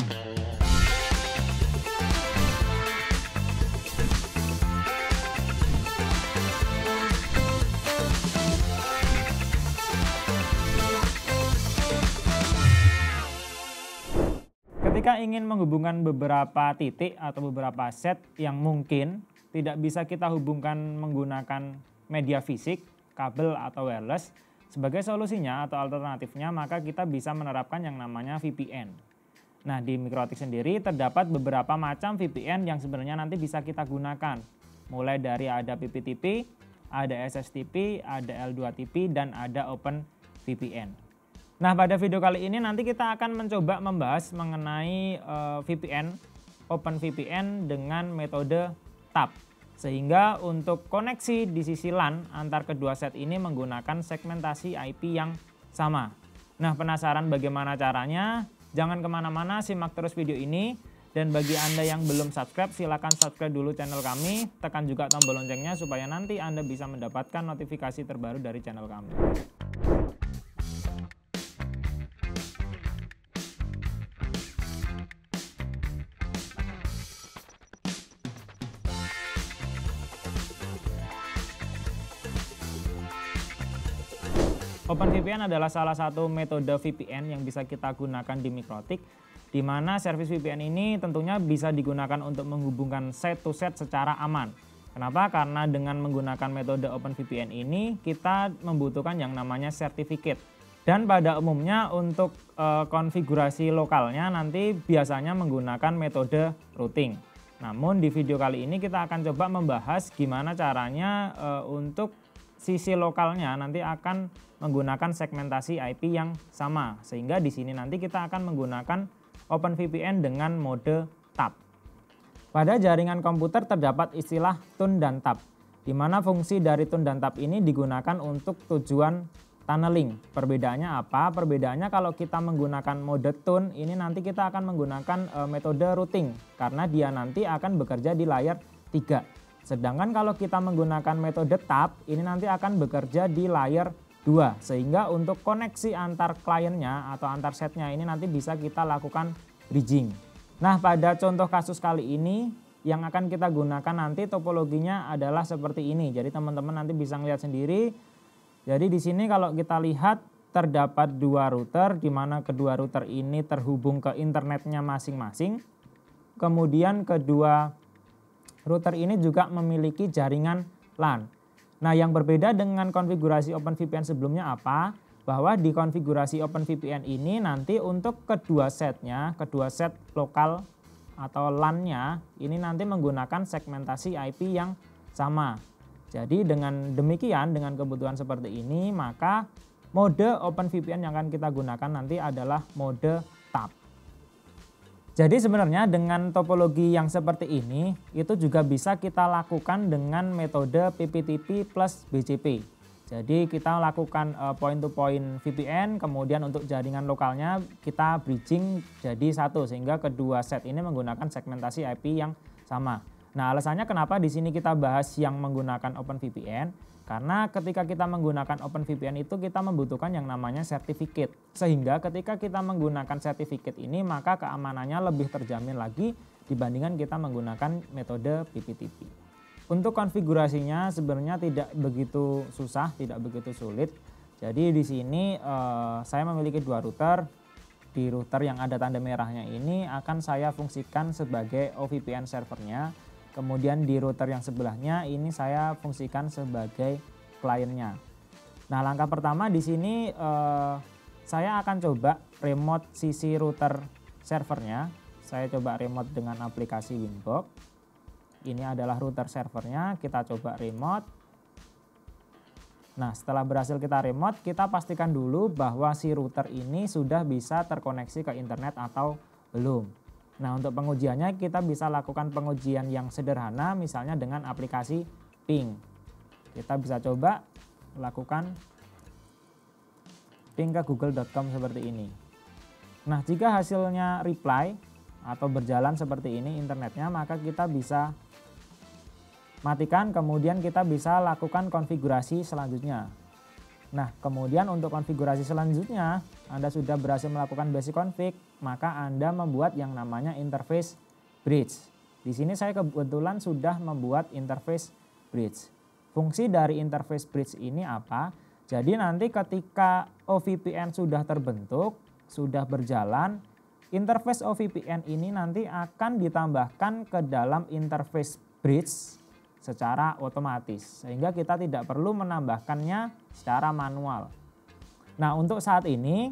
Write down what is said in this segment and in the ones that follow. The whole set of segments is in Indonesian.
Ketika ingin menghubungkan beberapa titik atau beberapa set yang mungkin tidak bisa kita hubungkan menggunakan media fisik, kabel atau wireless, sebagai solusinya atau alternatifnya maka kita bisa menerapkan yang namanya VPN. Nah, di Mikrotik sendiri terdapat beberapa macam VPN yang sebenarnya nanti bisa kita gunakan. Mulai dari ada PPTP, ada SSTP, ada L2TP, dan ada OpenVPN. Nah, pada video kali ini nanti kita akan mencoba membahas mengenai VPN, OpenVPN dengan metode TAP. Sehingga untuk koneksi di sisi LAN antar kedua set ini menggunakan segmentasi IP yang sama. Nah, penasaran bagaimana caranya? Jangan kemana-mana, simak terus video ini. Dan bagi Anda yang belum subscribe, silakan subscribe dulu channel kami. Tekan juga tombol loncengnya supaya nanti Anda bisa mendapatkan notifikasi terbaru dari channel kami. OpenVPN adalah salah satu metode VPN yang bisa kita gunakan di Mikrotik, di mana service VPN ini tentunya bisa digunakan untuk menghubungkan set to set secara aman. Kenapa? Karena dengan menggunakan metode OpenVPN ini kita membutuhkan yang namanya sertifikat. Dan pada umumnya untuk konfigurasi lokalnya nanti biasanya menggunakan metode routing. Namun di video kali ini kita akan coba membahas gimana caranya untuk sisi lokalnya nanti akan menggunakan segmentasi IP yang sama, sehingga di sini nanti kita akan menggunakan OpenVPN dengan mode TAP. Pada jaringan komputer terdapat istilah tune dan tap, di mana fungsi dari tune dan tap ini digunakan untuk tujuan tunneling. Perbedaannya apa? Perbedaannya kalau kita menggunakan mode tune ini nanti kita akan menggunakan metode routing karena dia nanti akan bekerja di layar 3. Sedangkan kalau kita menggunakan metode TAP ini nanti akan bekerja di layar 2, sehingga untuk koneksi antar kliennya atau antar setnya ini nanti bisa kita lakukan bridging. Nah, pada contoh kasus kali ini yang akan kita gunakan nanti topologinya adalah seperti ini. Jadi teman-teman nanti bisa melihat sendiri. Jadi di sini kalau kita lihat terdapat dua router, di mana kedua router ini terhubung ke internetnya masing-masing. Kemudian kedua router ini juga memiliki jaringan LAN. Nah, yang berbeda dengan konfigurasi OpenVPN sebelumnya apa? Bahwa di konfigurasi OpenVPN ini nanti untuk kedua setnya, kedua set lokal atau LAN-nya ini nanti menggunakan segmentasi IP yang sama. Jadi dengan demikian, dengan kebutuhan seperti ini, maka mode OpenVPN yang akan kita gunakan nanti adalah mode TAP. Jadi sebenarnya dengan topologi yang seperti ini itu juga bisa kita lakukan dengan metode PPTP plus BGP. Jadi kita lakukan point to point VPN, kemudian untuk jaringan lokalnya kita bridging jadi satu sehingga kedua set ini menggunakan segmentasi IP yang sama. Nah, alasannya kenapa di sini kita bahas yang menggunakan OpenVPN? Karena ketika kita menggunakan OpenVPN itu kita membutuhkan yang namanya sertifikat. Sehingga ketika kita menggunakan sertifikat ini maka keamanannya lebih terjamin lagi dibandingkan kita menggunakan metode PPTP. Untuk konfigurasinya sebenarnya tidak begitu susah, tidak begitu sulit. Jadi di sini saya memiliki dua router. Di router yang ada tanda merahnya ini akan saya fungsikan sebagai OVPN servernya. Kemudian di router yang sebelahnya ini saya fungsikan sebagai kliennya. Nah, langkah pertama di sini saya akan coba remote sisi router servernya. Saya coba remote dengan aplikasi Winbox. Ini adalah router servernya, kita coba remote. Nah, setelah berhasil kita remote, kita pastikan dulu bahwa si router ini sudah bisa terkoneksi ke internet atau belum. Nah, untuk pengujiannya kita bisa lakukan pengujian yang sederhana misalnya dengan aplikasi ping. Kita bisa coba lakukan ping ke google.com seperti ini. Nah, jika hasilnya reply atau berjalan seperti ini internetnya, maka kita bisa matikan, kemudian kita bisa lakukan konfigurasi selanjutnya. Nah, kemudian untuk konfigurasi selanjutnya, Anda sudah berhasil melakukan basic config, maka Anda membuat yang namanya interface bridge. Di sini saya kebetulan sudah membuat interface bridge. Fungsi dari interface bridge ini apa? Jadi nanti ketika OVPN sudah terbentuk, sudah berjalan, interface OVPN ini nanti akan ditambahkan ke dalam interface bridge secara otomatis, sehingga kita tidak perlu menambahkannya secara manual. Nah, untuk saat ini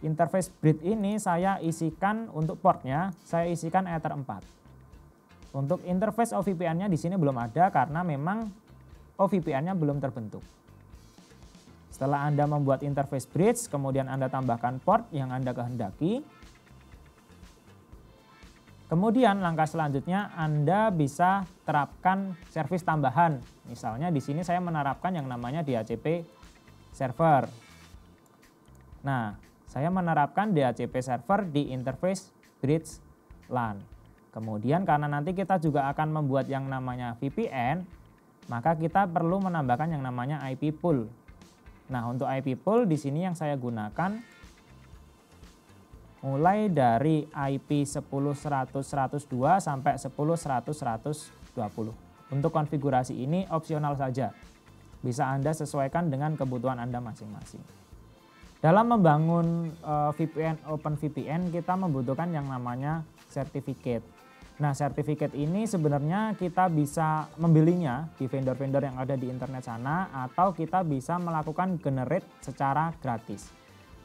interface bridge ini saya isikan untuk portnya, saya isikan Ether 4. Untuk interface OVPN-nya di sini belum ada karena memang OVPN-nya belum terbentuk. Setelah Anda membuat interface bridge, kemudian Anda tambahkan port yang Anda kehendaki. Kemudian langkah selanjutnya Anda bisa terapkan servis tambahan. Misalnya di sini saya menerapkan yang namanya DHCP server. Nah, saya menerapkan DHCP server di interface bridge LAN. Kemudian karena nanti kita juga akan membuat yang namanya VPN, maka kita perlu menambahkan yang namanya IP pool. Nah, untuk IP pool di sini yang saya gunakan mulai dari IP 10.100.102 sampai 10.100.120. Untuk konfigurasi ini opsional saja. Bisa Anda sesuaikan dengan kebutuhan Anda masing-masing. Dalam membangun VPN, OpenVPN, kita membutuhkan yang namanya sertifikat. Nah, sertifikat ini sebenarnya kita bisa membelinya di vendor-vendor yang ada di internet sana, atau kita bisa melakukan generate secara gratis.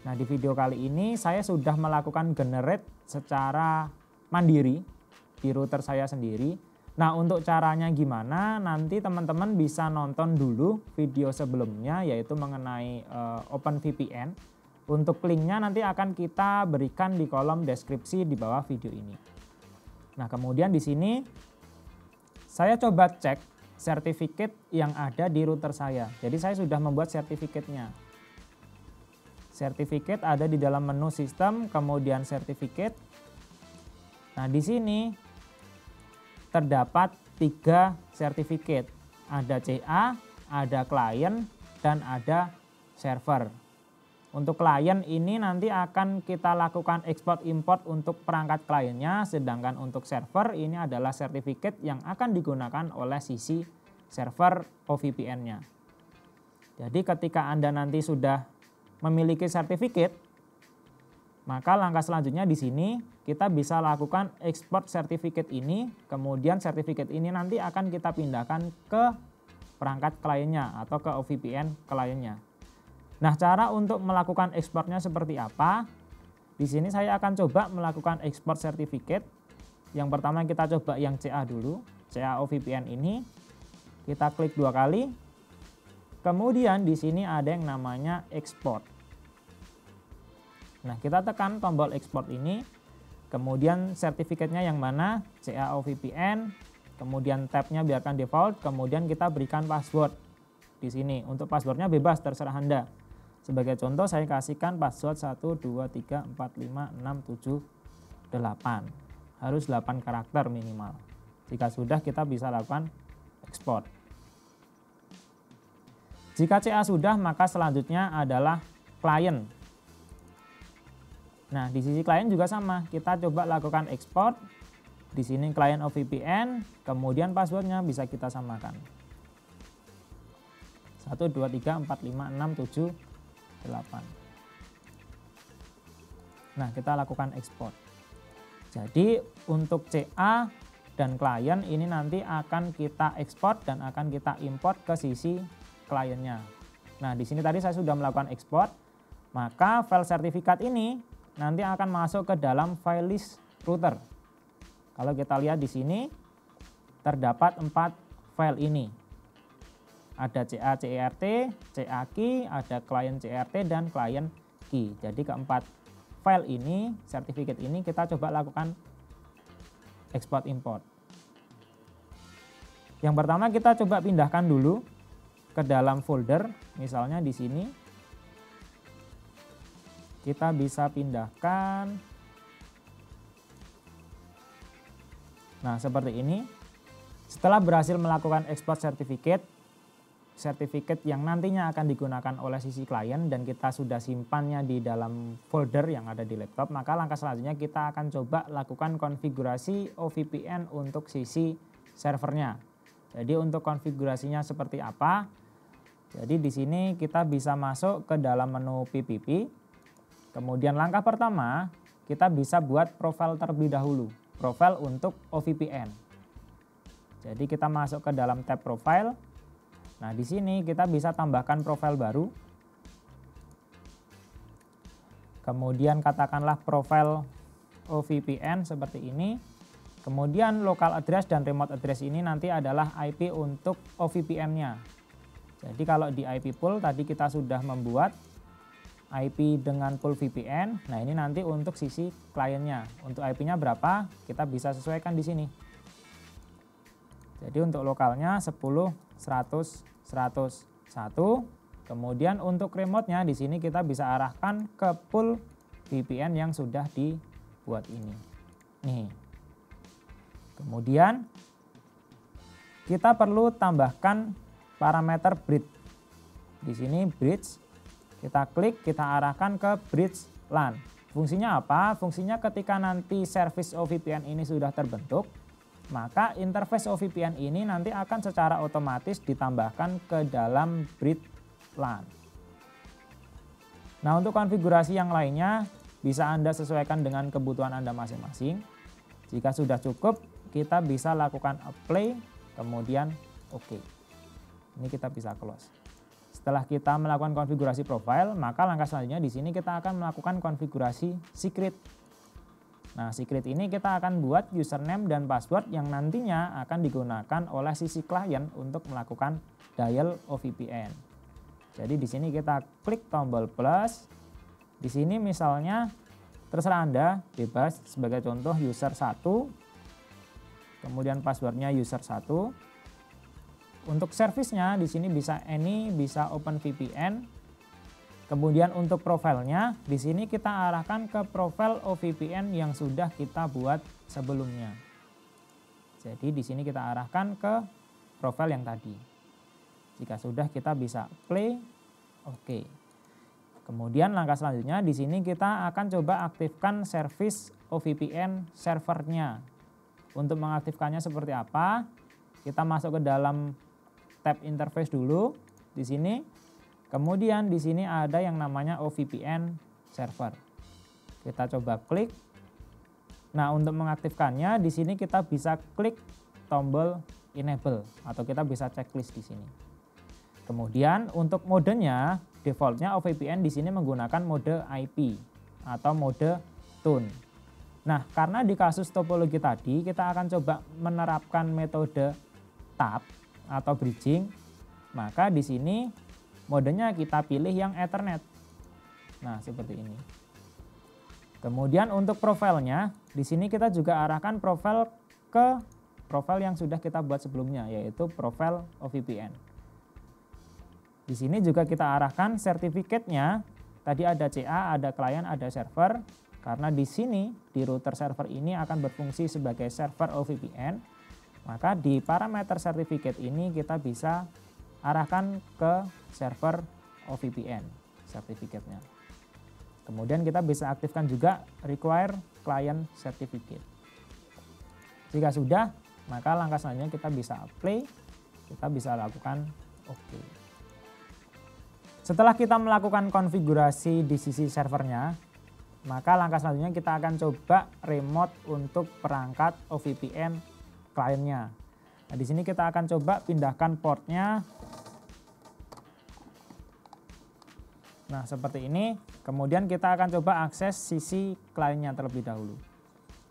Nah, di video kali ini saya sudah melakukan generate secara mandiri di router saya sendiri. Nah, untuk caranya gimana nanti teman-teman bisa nonton dulu video sebelumnya, yaitu mengenai OpenVPN. Untuk linknya nanti akan kita berikan di kolom deskripsi di bawah video ini. Nah, kemudian di sini saya coba cek sertifikat yang ada di router saya. Jadi saya sudah membuat sertifikatnya. Sertifikat ada di dalam menu sistem, kemudian sertifikat. Nah, di sini terdapat 3 sertifikat. Ada CA, ada klien, dan ada server. Untuk klien ini nanti akan kita lakukan ekspor import untuk perangkat kliennya, sedangkan untuk server ini adalah sertifikat yang akan digunakan oleh sisi server OVPN-nya. Jadi ketika Anda nanti sudah memiliki sertifikat, maka langkah selanjutnya di sini kita bisa lakukan ekspor sertifikat ini, kemudian sertifikat ini nanti akan kita pindahkan ke perangkat kliennya atau ke OVPN kliennya. Nah, cara untuk melakukan ekspornya seperti apa? Di sini saya akan coba melakukan ekspor sertifikat. Yang pertama kita coba yang CA dulu, CA OVPN ini. Kita klik 2 kali. Kemudian di sini ada yang namanya export. Nah, kita tekan tombol export ini, kemudian sertifikatnya yang mana, CA OVPN, kemudian tabnya biarkan default, kemudian kita berikan password di sini. Untuk passwordnya bebas, terserah Anda. Sebagai contoh saya kasihkan password 1, 2, 3, 4, 5, 6, 7, 8. Harus 8 karakter minimal. Jika sudah kita bisa lakukan export. Jika CA sudah, maka selanjutnya adalah klien. Nah, di sisi klien juga sama, kita coba lakukan ekspor. Di sini klien OVPN, kemudian passwordnya bisa kita samakan. 1, 2, 3, 4, 5, 6, 7, 8. Nah, kita lakukan ekspor. Jadi untuk CA dan klien ini nanti akan kita ekspor dan akan kita import ke sisi kliennya. Nah, di sini tadi saya sudah melakukan ekspor, maka file sertifikat ini nanti akan masuk ke dalam file list router. Kalau kita lihat di sini terdapat 4 file ini. Ada CA CERT, CA key, ada klien CERT dan klien key. Jadi keempat file ini, sertifikat ini kita coba lakukan ekspor import. Yang pertama kita coba pindahkan dulu ke dalam folder, misalnya di sini. Kita bisa pindahkan. Nah, seperti ini. Setelah berhasil melakukan ekspor sertifikat, sertifikat yang nantinya akan digunakan oleh sisi klien dan kita sudah simpannya di dalam folder yang ada di laptop, maka langkah selanjutnya kita akan coba lakukan konfigurasi OVPN untuk sisi servernya. Jadi untuk konfigurasinya seperti apa? Jadi di sini kita bisa masuk ke dalam menu PPP. Kemudian langkah pertama, kita bisa buat profil terlebih dahulu. Profil untuk OVPN. Jadi kita masuk ke dalam tab profile. Nah, di sini kita bisa tambahkan profil baru. Kemudian katakanlah profil OVPN seperti ini. Kemudian local address dan remote address ini nanti adalah IP untuk OVPN-nya. Jadi kalau di IP pool tadi kita sudah membuat IP dengan pool VPN. Nah, ini nanti untuk sisi kliennya. Untuk IP-nya berapa? Kita bisa sesuaikan di sini. Jadi untuk lokalnya 10, 100, 101. Kemudian untuk remote-nya di sini kita bisa arahkan ke pool VPN yang sudah dibuat ini. Nih. Kemudian kita perlu tambahkan parameter bridge. Di sini bridge, kita klik, kita arahkan ke bridge LAN. Fungsinya apa? Fungsinya ketika nanti service OVPN ini sudah terbentuk, maka interface OVPN ini nanti akan secara otomatis ditambahkan ke dalam bridge LAN. Nah, untuk konfigurasi yang lainnya bisa Anda sesuaikan dengan kebutuhan Anda masing-masing. Jika sudah cukup, kita bisa lakukan apply, kemudian OK. Ini kita bisa close. Setelah kita melakukan konfigurasi profile, maka langkah selanjutnya di sini kita akan melakukan konfigurasi secret. Nah, secret ini kita akan buat username dan password yang nantinya akan digunakan oleh sisi klien untuk melakukan dial OVPN. Jadi di sini kita klik tombol plus. Di sini misalnya terserah Anda, bebas, sebagai contoh user 1. Kemudian passwordnya user 1. Untuk servisnya di sini bisa any, bisa OpenVPN. Kemudian untuk profilnya di sini kita arahkan ke profil OVPN yang sudah kita buat sebelumnya. Jadi di sini kita arahkan ke profil yang tadi. Jika sudah kita bisa play, oke. Kemudian langkah selanjutnya di sini kita akan coba aktifkan service OVPN servernya. Untuk mengaktifkannya seperti apa? Kita masuk ke dalam tab interface dulu di sini. Kemudian di sini ada yang namanya OVPN server. Kita coba klik. Nah, untuk mengaktifkannya di sini kita bisa klik tombol enable atau kita bisa checklist di sini. Kemudian untuk modenya defaultnya OVPN di sini menggunakan mode IP atau mode tune. Nah, karena di kasus topologi tadi kita akan coba menerapkan metode tab atau bridging, maka di sini modenya kita pilih yang Ethernet. Nah, seperti ini. Kemudian untuk profilnya, di sini kita juga arahkan profil ke profil yang sudah kita buat sebelumnya, yaitu profil OVPN. Di sini juga kita arahkan sertifikatnya. Tadi ada CA, ada klien, ada server. Karena di sini, di router server ini akan berfungsi sebagai server OVPN. Maka di parameter sertifikat ini kita bisa arahkan ke server OVPN sertifikatnya. Kemudian kita bisa aktifkan juga require client certificate. Jika sudah, maka langkah selanjutnya kita bisa apply, kita bisa lakukan OK. Setelah kita melakukan konfigurasi di sisi servernya, maka langkah selanjutnya kita akan coba remote untuk perangkat OVPN kliennya. Nah, di sini kita akan coba pindahkan portnya. Nah, seperti ini. Kemudian kita akan coba akses sisi kliennya terlebih dahulu.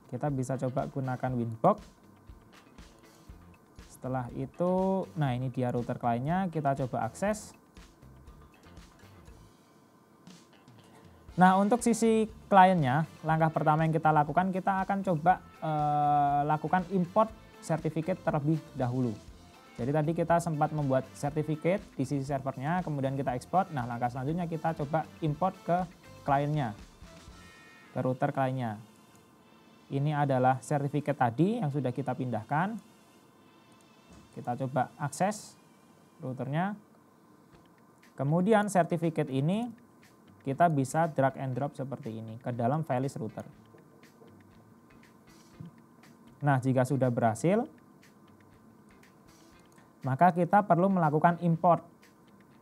Kita bisa coba gunakan Winbox. Setelah itu, nah ini dia router kliennya, kita coba akses. Nah, untuk sisi kliennya, langkah pertama yang kita lakukan, kita akan coba lakukan import sertifikat terlebih dahulu. Jadi tadi kita sempat membuat sertifikat di sisi servernya, kemudian kita ekspor. Nah, langkah selanjutnya kita coba import ke kliennya, ke router kliennya. Ini adalah sertifikat tadi yang sudah kita pindahkan. Kita coba akses routernya. Kemudian sertifikat ini kita bisa drag and drop seperti ini ke dalam fileless router. Nah, jika sudah berhasil, maka kita perlu melakukan import.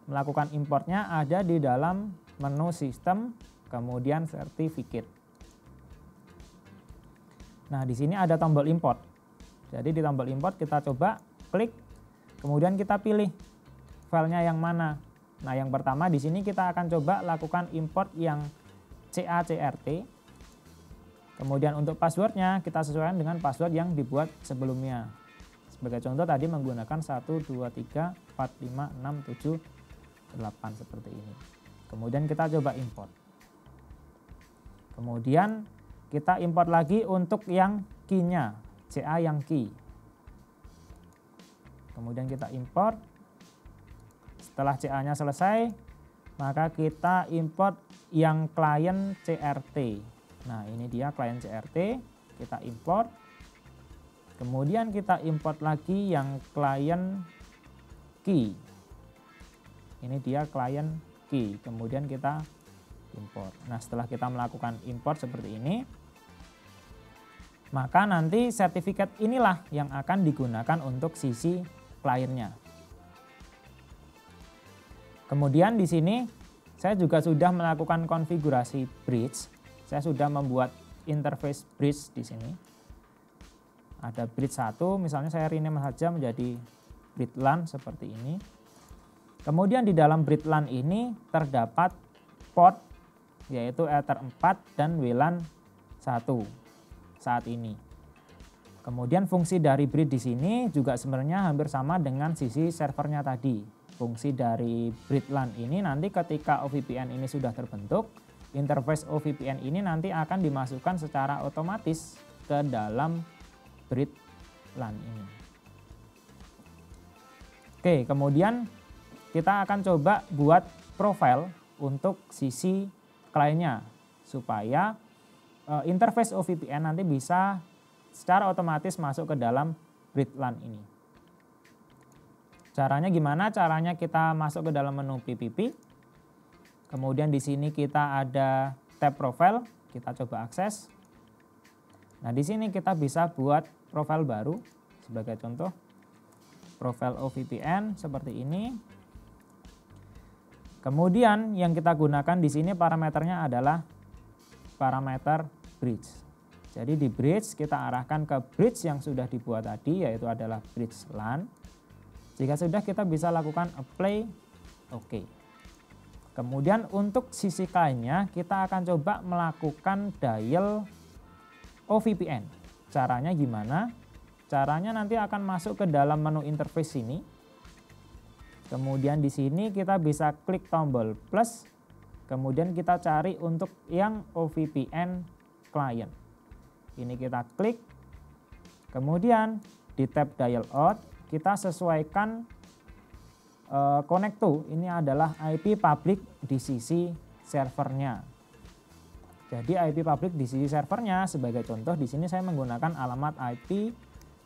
Melakukan importnya ada di dalam menu sistem, kemudian sertifikat. Nah, di sini ada tombol import. Jadi di tombol import kita coba klik, kemudian kita pilih filenya yang mana. Nah, yang pertama di sini kita akan coba lakukan import yang CA-CRT. Kemudian untuk passwordnya kita sesuaikan dengan password yang dibuat sebelumnya. Sebagai contoh tadi menggunakan 1, 2, 3, 4, 5, 6, 7, 8 seperti ini. Kemudian kita coba import. Kemudian kita import lagi untuk yang key-nya, CA yang key. Kemudian kita import. Setelah CA-nya selesai, maka kita import yang klien CRT. Nah, ini dia klien CRT, kita import. Kemudian kita import lagi yang klien key. Ini dia klien key, kemudian kita import. Nah, setelah kita melakukan import seperti ini, maka nanti sertifikat inilah yang akan digunakan untuk sisi kliennya. Kemudian di sini saya juga sudah melakukan konfigurasi bridge. Saya sudah membuat interface bridge di sini. Ada bridge 1, misalnya saya rename saja menjadi bridge LAN seperti ini. Kemudian di dalam bridge LAN ini terdapat port yaitu Ether 4 dan WLAN 1 saat ini. Kemudian fungsi dari bridge di sini juga sebenarnya hampir sama dengan sisi servernya tadi. Fungsi dari bridge LAN ini nanti ketika OVPN ini sudah terbentuk, interface OVPN ini nanti akan dimasukkan secara otomatis ke dalam bridge LAN ini. Oke, kemudian kita akan coba buat profile untuk sisi kliennya supaya interface OVPN nanti bisa secara otomatis masuk ke dalam bridge LAN ini. Caranya gimana? Caranya kita masuk ke dalam menu PPP. Kemudian di sini kita ada tab profile, kita coba akses. Nah, di sini kita bisa buat profile baru. Sebagai contoh, profile OVPN seperti ini. Kemudian yang kita gunakan di sini parameternya adalah parameter bridge. Jadi di bridge kita arahkan ke bridge yang sudah dibuat tadi, yaitu adalah bridge LAN. Jika sudah, kita bisa lakukan apply, oke. Kemudian untuk sisi kliennya kita akan coba melakukan dial OVPN. Caranya gimana? Caranya nanti akan masuk ke dalam menu interface ini. Kemudian di sini kita bisa klik tombol plus. Kemudian kita cari untuk yang OVPN client. Ini kita klik. Kemudian di tab dial out kita sesuaikan connect to, ini adalah IP public di sisi servernya. Jadi IP public di sisi servernya sebagai contoh di sini saya menggunakan alamat IP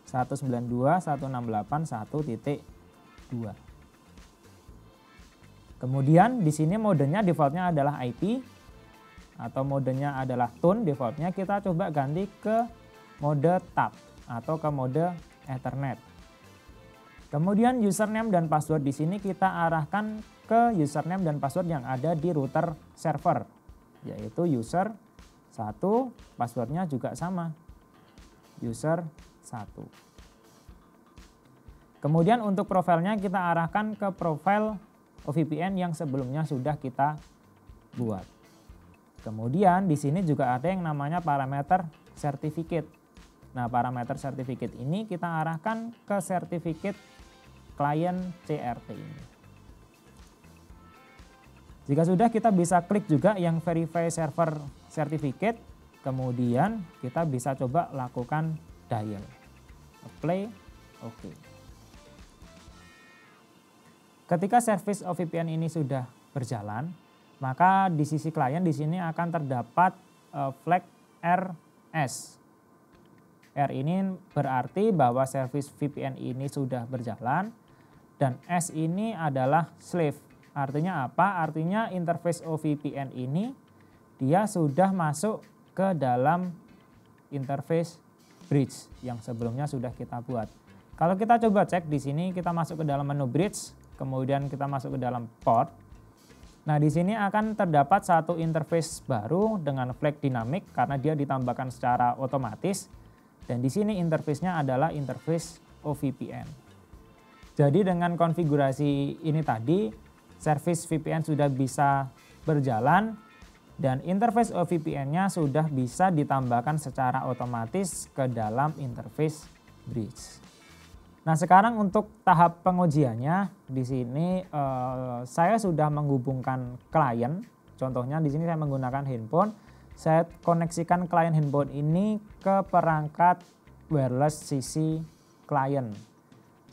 192.168.1.2. Kemudian di sini modenya defaultnya adalah IP atau modenya adalah tune defaultnya, kita coba ganti ke mode tab atau ke mode Ethernet. Kemudian username dan password di sini kita arahkan ke username dan password yang ada di router server, yaitu user 1, passwordnya juga sama, user 1. Kemudian untuk profilnya kita arahkan ke profil OVPN yang sebelumnya sudah kita buat. Kemudian di sini juga ada yang namanya parameter sertifikat. Nah, parameter sertifikat ini kita arahkan ke sertifikat klien CRT ini. Jika sudah, kita bisa klik juga yang verify server certificate, kemudian kita bisa coba lakukan dial, apply, oke. Ketika service OVPN ini sudah berjalan, maka di sisi klien di sini akan terdapat flag RS. R ini berarti bahwa service VPN ini sudah berjalan. Dan S ini adalah slave Artinya apa? Artinya interface OVPN ini dia sudah masuk ke dalam interface bridge yang sebelumnya sudah kita buat. Kalau kita coba cek di sini, kita masuk ke dalam menu bridge, kemudian kita masuk ke dalam port. Nah, di sini akan terdapat satu interface baru dengan flag dinamik karena dia ditambahkan secara otomatis. Dan di sini interface-nya adalah interface OVPN. Jadi dengan konfigurasi ini tadi, service VPN sudah bisa berjalan dan interface OVPN-nya sudah bisa ditambahkan secara otomatis ke dalam interface bridge. Nah, sekarang untuk tahap pengujiannya di sini saya sudah menghubungkan klien. Contohnya di sini saya menggunakan handphone. Saya koneksikan klien handphone ini ke perangkat wireless sisi klien.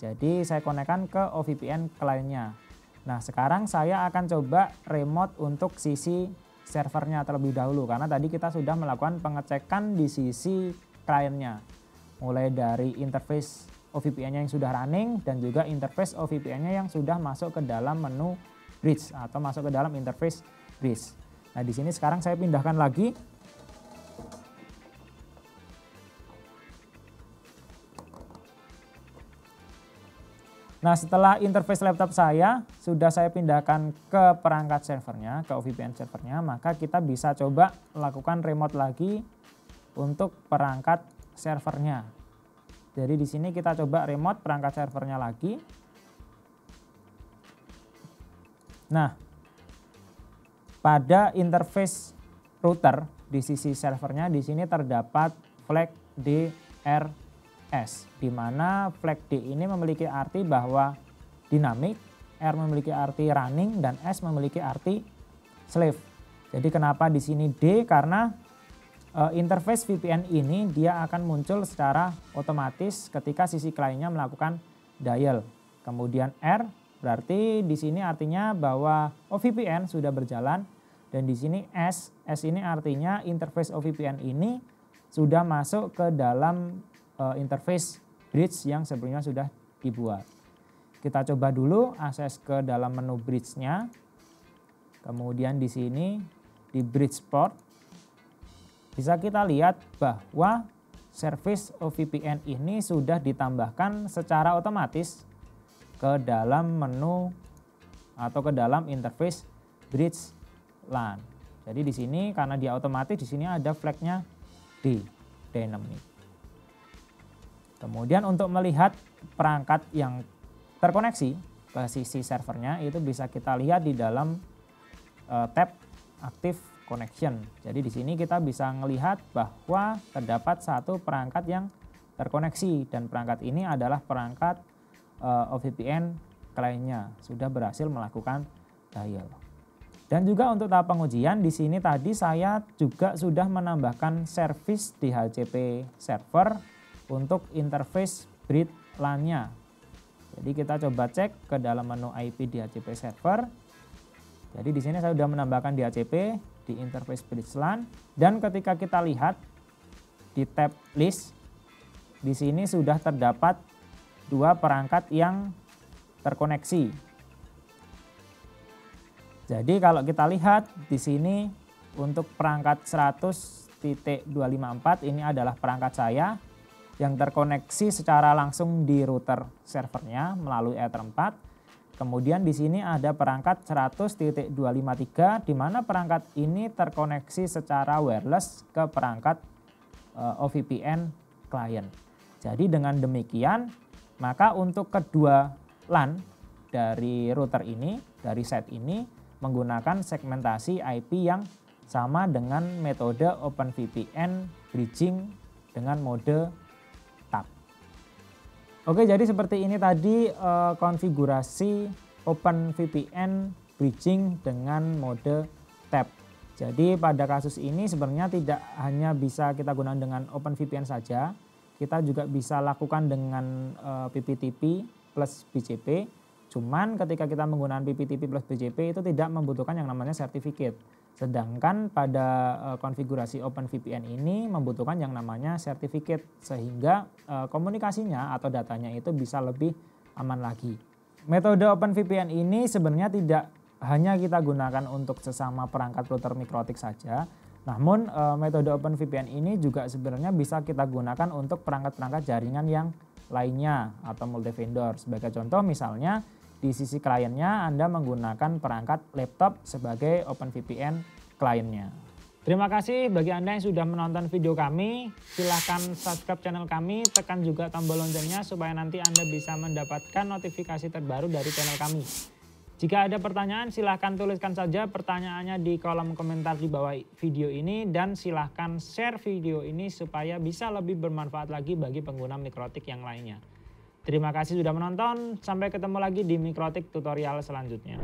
Jadi saya konekkan ke OVPN kliennya. Nah, sekarang saya akan coba remote untuk sisi servernya terlebih dahulu karena tadi kita sudah melakukan pengecekan di sisi kliennya. Mulai dari interface OVPN-nya yang sudah running dan juga interface OVPN-nya yang sudah masuk ke dalam menu bridge atau masuk ke dalam interface bridge. Nah, di sini sekarang saya pindahkan lagi. Nah, setelah interface laptop saya sudah saya pindahkan ke perangkat servernya, ke OVPN servernya, maka kita bisa coba lakukan remote lagi untuk perangkat servernya. Jadi di sini kita coba remote perangkat servernya lagi. Nah, pada interface router di sisi servernya di sini terdapat flag DRS, di mana flag D ini memiliki arti bahwa dinamik, R memiliki arti running, dan S memiliki arti slave. Jadi kenapa di sini D? Karena interface VPN ini dia akan muncul secara otomatis ketika sisi kliennya melakukan dial. Kemudian R berarti di sini artinya bahwa OVPN sudah berjalan, dan di sini S ini artinya interface OVPN ini sudah masuk ke dalam interface bridge yang sebelumnya sudah dibuat. Kita coba dulu akses ke dalam menu bridge-nya. Kemudian di sini di bridge port bisa kita lihat bahwa service OVPN ini sudah ditambahkan secara otomatis ke dalam menu atau ke dalam interface bridge LAN. Jadi di sini karena dia otomatis, di sini ada flagnya D, dynamic. Kemudian untuk melihat perangkat yang terkoneksi ke sisi servernya itu bisa kita lihat di dalam tab Active Connection. Jadi di sini kita bisa melihat bahwa terdapat satu perangkat yang terkoneksi dan perangkat ini adalah perangkat OVPN kliennya sudah berhasil melakukan dial. Dan juga untuk tahap pengujian di sini tadi saya juga sudah menambahkan service DHCP server untuk interface bridge LAN-nya. Jadi kita coba cek ke dalam menu IP DHCP server. Jadi di sini saya sudah menambahkan DHCP di interface bridge LAN, dan ketika kita lihat di tab list di sini sudah terdapat dua perangkat yang terkoneksi. Jadi kalau kita lihat di sini untuk perangkat 100.254 ini adalah perangkat saya yang terkoneksi secara langsung di router servernya melalui Ether 4. Kemudian di sini ada perangkat 100.253 di mana perangkat ini terkoneksi secara wireless ke perangkat OVPN client. Jadi dengan demikian maka untuk kedua LAN dari router ini, dari set ini menggunakan segmentasi IP yang sama dengan metode OpenVPN bridging dengan mode TAP. Oke, jadi seperti ini tadi konfigurasi OpenVPN bridging dengan mode TAP. Jadi pada kasus ini sebenarnya tidak hanya bisa kita gunakan dengan OpenVPN saja, kita juga bisa lakukan dengan PPTP plus BGP. Cuman ketika kita menggunakan PPTP plus BGP itu tidak membutuhkan yang namanya sertifikat. Sedangkan pada konfigurasi OpenVPN ini membutuhkan yang namanya sertifikat sehingga komunikasinya atau datanya itu bisa lebih aman lagi. Metode OpenVPN ini sebenarnya tidak hanya kita gunakan untuk sesama perangkat router mikrotik saja. Namun metode OpenVPN ini juga sebenarnya bisa kita gunakan untuk perangkat-perangkat jaringan yang lainnya atau multi vendor. Sebagai contoh misalnya di sisi kliennya Anda menggunakan perangkat laptop sebagai OpenVPN kliennya. Terima kasih bagi Anda yang sudah menonton video kami. Silahkan subscribe channel kami, tekan juga tombol loncengnya supaya nanti Anda bisa mendapatkan notifikasi terbaru dari channel kami. Jika ada pertanyaan silahkan tuliskan saja pertanyaannya di kolom komentar di bawah video ini dan silahkan share video ini supaya bisa lebih bermanfaat lagi bagi pengguna mikrotik yang lainnya. Terima kasih sudah menonton, sampai ketemu lagi di mikrotik tutorial selanjutnya.